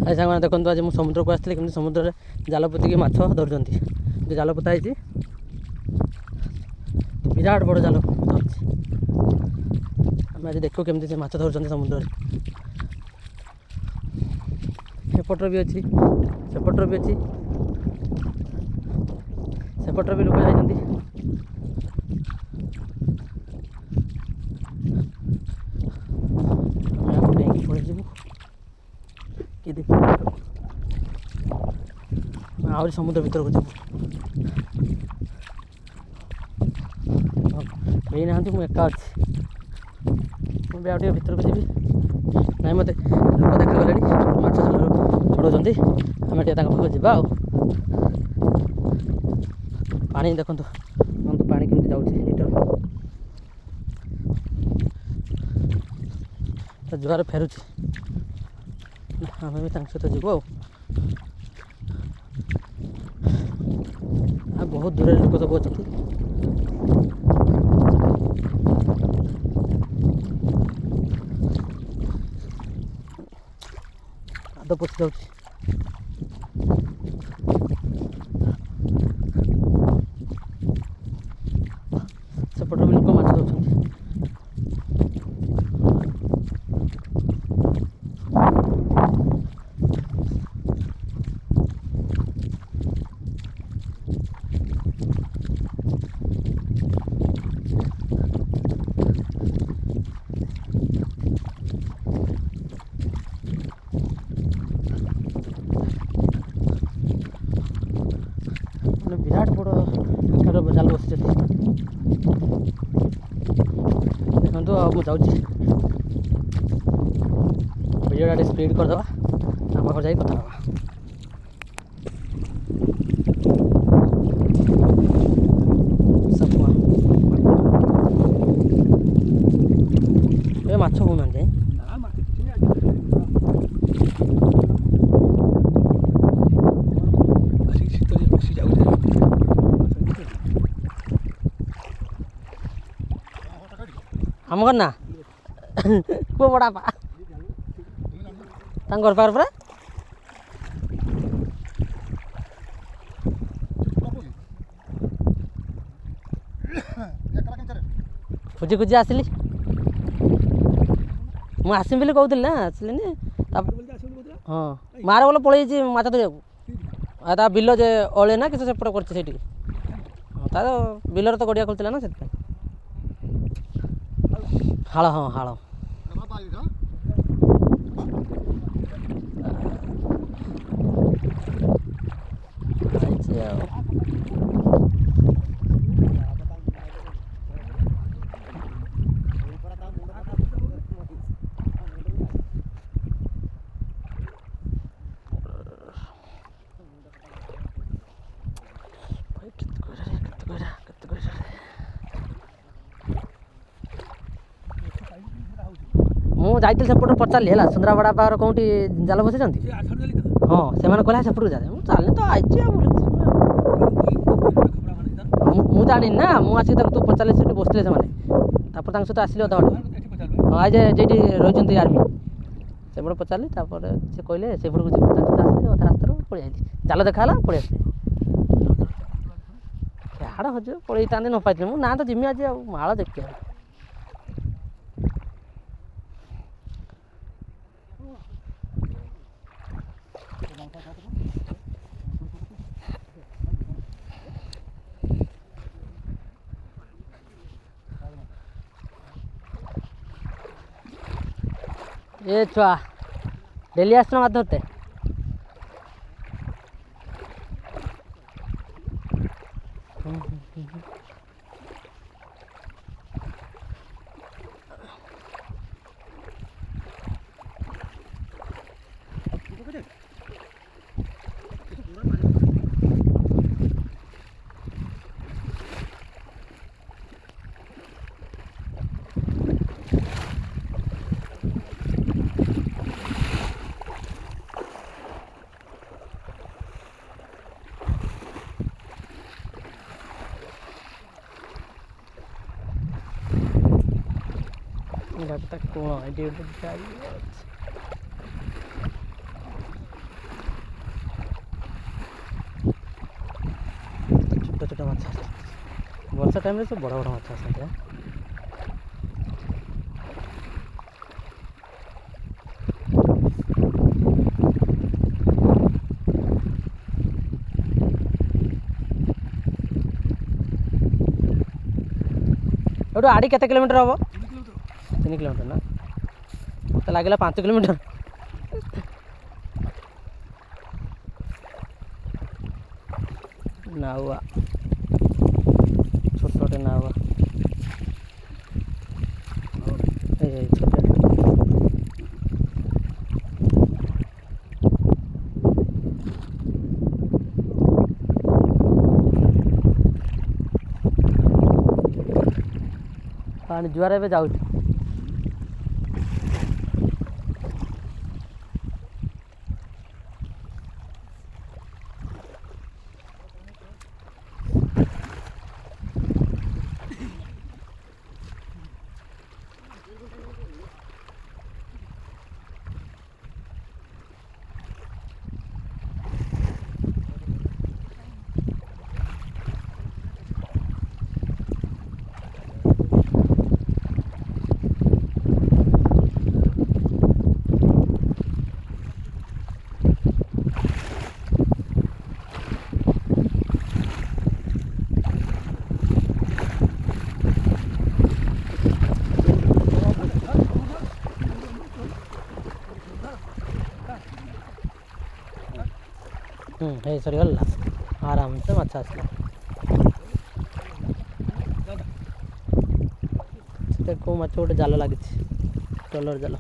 आज सांग देखो आज मुझे समुद्र को आसती कमी समुद्र जाल पोतिक माछ धरुंच जो जाल पोता है विराट बड़ जाल धरती आम आज देखो केमती से माछ धरुंच समुद्र एपटर भी अच्छी सेपटर भी अच्छी सेपटर भी लोक जाइए आहरी समुद्र भीतर को जीव ना मुझे एका अच्छी मुझे आगे भीतर को जी ना मत लोक देखागले माछ जाल छड़ाऊँ आम पाखक जा पानी देखो पानी केमती जाऊँ लीटर जुआर फेरुची आम भी सहित जीव आ बहुत दूर लोक सब अच्छा काद पशि जाऊँ सेपट भी लोक माछ दौरान विराट बड़ आकार जाल बस देखो मुझे जाऊँ भिडियो स्पीड करदे आम पाख जा कथा ये माछ हूँ मान जाए आम घर ना पुआ बड़ा पा घर पार पूरा खोजी खोजी आसली मुझे आसमी बोली कहूली ना आसली हाँ मार बोल पलि माछ धरिया बिल जे अले ना कि सेपट कर तार बिलर तो गड़िया खोलता ना से हाड़ हाँ हाड़ मुझे जाइए सेपट पचारि है सुंदराबड़ा पावर कौटी जाल बसई हाँ से कहला सेपट जा चलने तो आई मुझे जानी ना मुझे तू पचारे से बसते सहित आसली अधा बाटे हाँ आज जी रही आर्मी सेपट पचारि से कहले सेपट को सहित आसली अधा रास्तार पलि आई जाल देखा पलि आसली हाड़ हज पलि था न पाई मुझे ना तो जिमी आज माड़ देखिए ये छुआ डेली आसना माछ धरते लगता कौन आइडिया ବର୍ଷା ଟାଇମ୍ରେ ସବୁ ବଡ଼ ବଡ଼ ମାଛ ଆସନ୍ତି। ଏଇଠୁ ଆଡ଼ି କେତେ କିଲୋମିଟର ହେବ? 3 କିଲୋମିଟର ନା, ମୋତେ ଲାଗିଲା 5 କିଲୋମିଟର। ନାଉଆ, ଛୋଟଟେ ନାଉଆ, ଏଇ ଛୋଟ ପାଣି ଜୁଆର ଏବେ ଯାଉଛି। ହେଇ ସରିଗଲା, ଆରାମସେ ମାଛ ଆସିଲା। ସେଟା କେଉଁ ମାଛ ଗୋଟେ ଜାଲ ଲାଗିଛି, ଟ୍ରଲର ଜାଲ।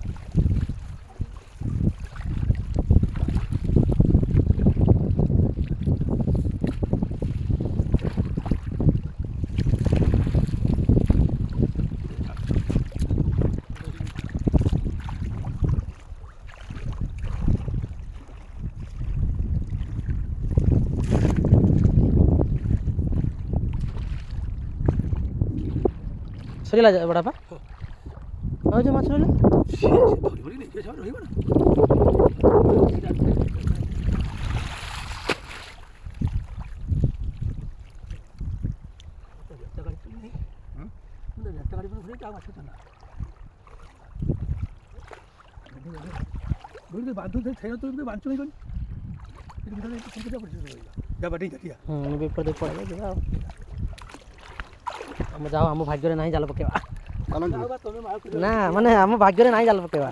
ସରିଗଲା ବଡ଼ବାପା, ଆଉ ଯେଉଁ ମାଛ ରହିଲା ବିପଦ ପଡ଼ିବ ଯିବା ଆଉ। ଆମେ ଯାଉ, ଆମ ଭାଗ୍ୟରେ ନାହିଁ ଜାଲ ପକେଇବା ନା, ମାନେ ଆମ ଭାଗ୍ୟରେ ନାହିଁ ଜାଲ ପକେଇବା।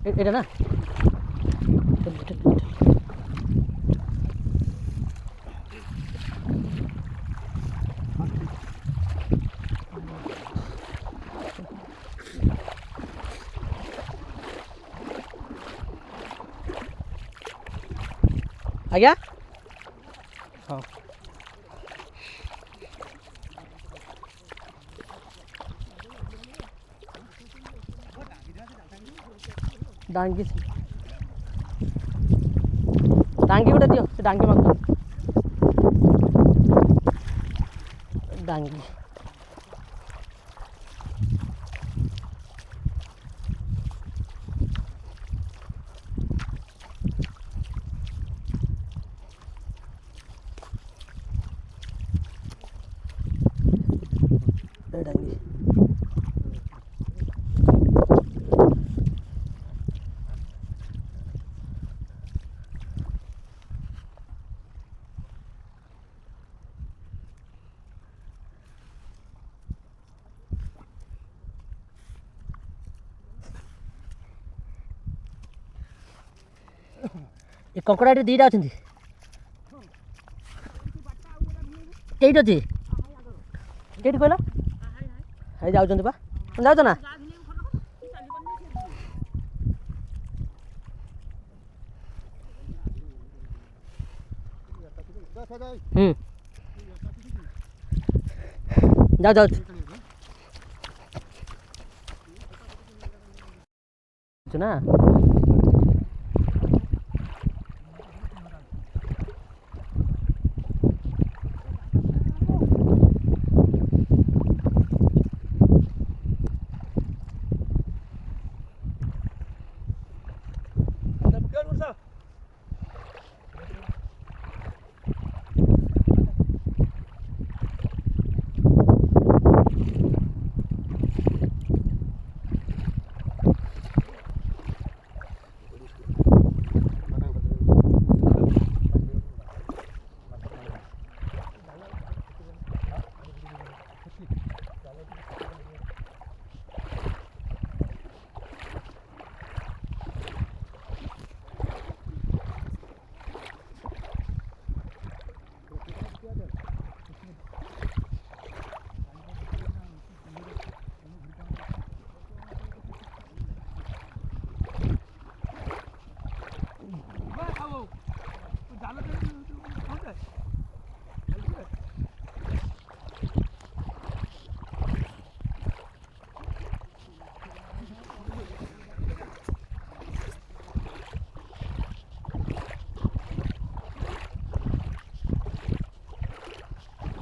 ଏଇଟା ନା ଆଜ୍ଞା, ହଁ ଡାଙ୍ଗି ଗୋଟେ ଦିଅ, ସେ ଡାଙ୍ଗି ମାଗୁଛନ୍ତି ଡାଙ୍ଗି। ଡାଙ୍ଗି ଏ କଙ୍କଡ଼ା ଏଠି ଦୁଇଟା ଅଛନ୍ତି। କେଇଠି ଅଛି? କେଇଠି କହିଲ? ହେଇ ଯାଉଛନ୍ତି ବା, ଯାଉଛ ନା? ଯାଉଛି ନା।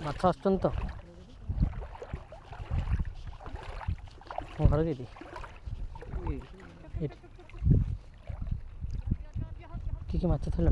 ମାଛ ଆସୁଛନ୍ତି ତ ମୋ ଘର କେଠି ଏଠି କି ମାଛ ଥିଲା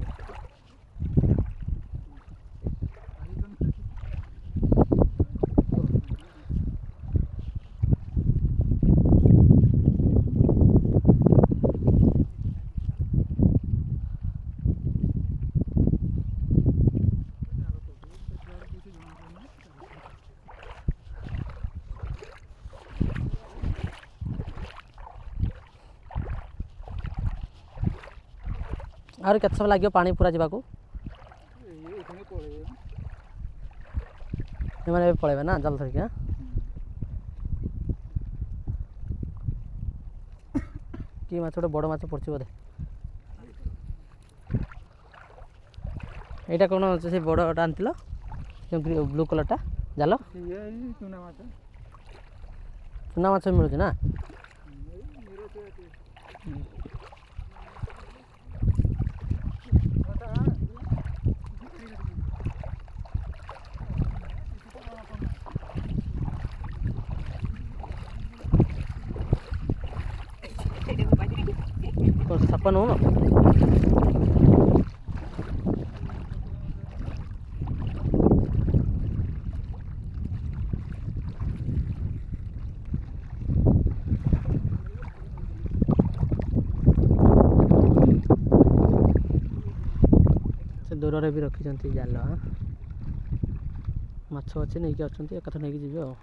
आहुरी केତେ समय लगे पानी पूरा जावाक मैंने पलैबे ना जल धरिक कि माछ गोटे बड़ माछ पड़छ बोधे यहाँ कौन से बड़टा आन ब्लू कलरटा जाल चुना माछ मिलूँ ना सपन हो से दूर भी रखी जाल माछ अच्छे नहीं अच्छा एक नहीं जी आ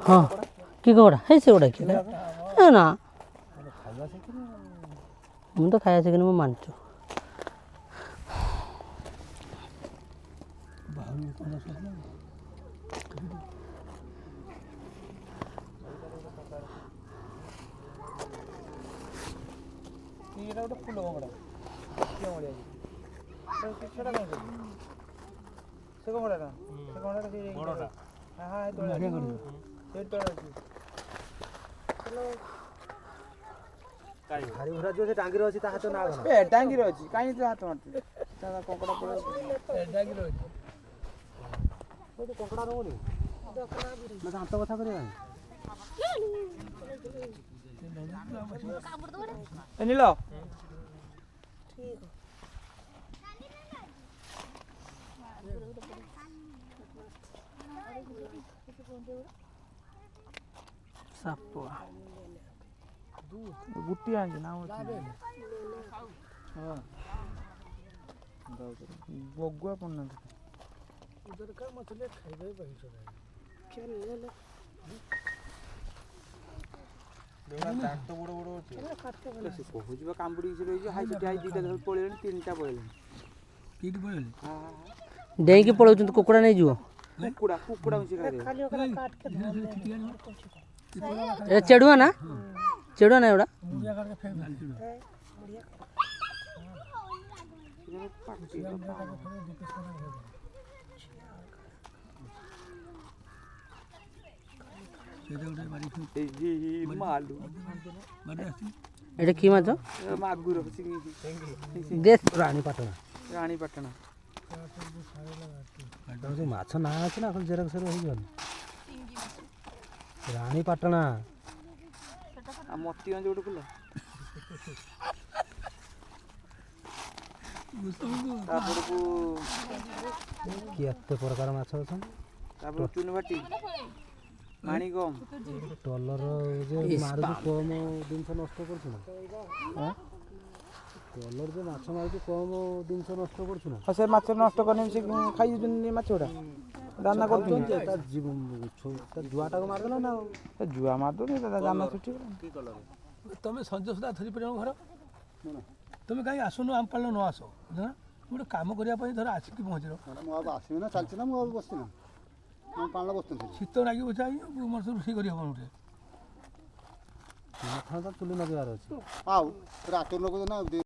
हाँ कि कपड़ा है से गोटा कि ना मुझे तो खाया शिखनी मुझे मानचु टांगी अच्छी हाथ ना टांगी अच्छी कहीं हाथ मारती कंकड़ा पड़े कंकड़ा रोनी दांत कथा कर नील सापुआ गुटी आगे ना बगुआ पड़ना कामुड़ी पड़े तीन टा पड़े डेई पलाऊँ कुकुड़ा नहीं जीव कुकुड़ा कुकुड़ा चेड़ुआ ना चेड़ुआ ना एवड़ा এটা কি মাছ মাগুর দেশ রানীপাটনা রানীপাটনা মাছ না আছে না এখন জেরক্স হয়ে গেল রানীপাটনা মতি মাছ ଗୋଟେ ଫୁଲ ତାପରକୁ କି ଏତେ ପ୍ରକାର ମାଛ ଅଛନ୍ତି ତାପରେ ଚୁନଭାଟି ମାଣିକମ୍ ଟଲର ଯେ ମାରୁଛି କମ ଜିନିଷ ନଷ୍ଟ କରୁଛୁ ନା ଟଲର ଯେ ମାଛ ମାରୁଛି କମ ଜିନିଷ ନଷ୍ଟ କରୁଛୁ ନା ଆଉ ସେ ମାଛ ନଷ୍ଟ କଲେ ସେ ଖାଇଯାଉଛନ୍ତି ମାଛ ଗୁଡ଼ା ଦାନା କରୁଛନ୍ତି ତା ଜୁଆଟାକୁ ମାରିଦେଲା ନା ଆଉ ଜୁଆ ମାରିଦଉନି ଦାନା ସେଠି ତମେ ସଞ୍ଜ ସୁଦ୍ଧା ଧରି ପାରିବ ଘର ତମେ କାହିଁ ଆସୁନ ଆମ ପାଳିଲ ନ ଆସ ନା ଗୋଟେ କାମ କରିବା ପାଇଁ ଧର ଆସିକି ପହଞ୍ଚିଲ ମୁଁ ଆଉ ଆସିବି ନା ଚାଲିଛି ନା ମୁଁ ଆଉ ବସିବି ନା ମୁଁ ପାଣିରେ ବସିଥିଲି ଶୀତ ଲାଗିବ ଚାହିଁ ମଣିଷ ରୋଷେଇ କରି ହବ ଗୋଟେ ଚୁଲି ଲଗେଇବାର ଅଛି ଆଉ ରାତି ଲୋକ ନା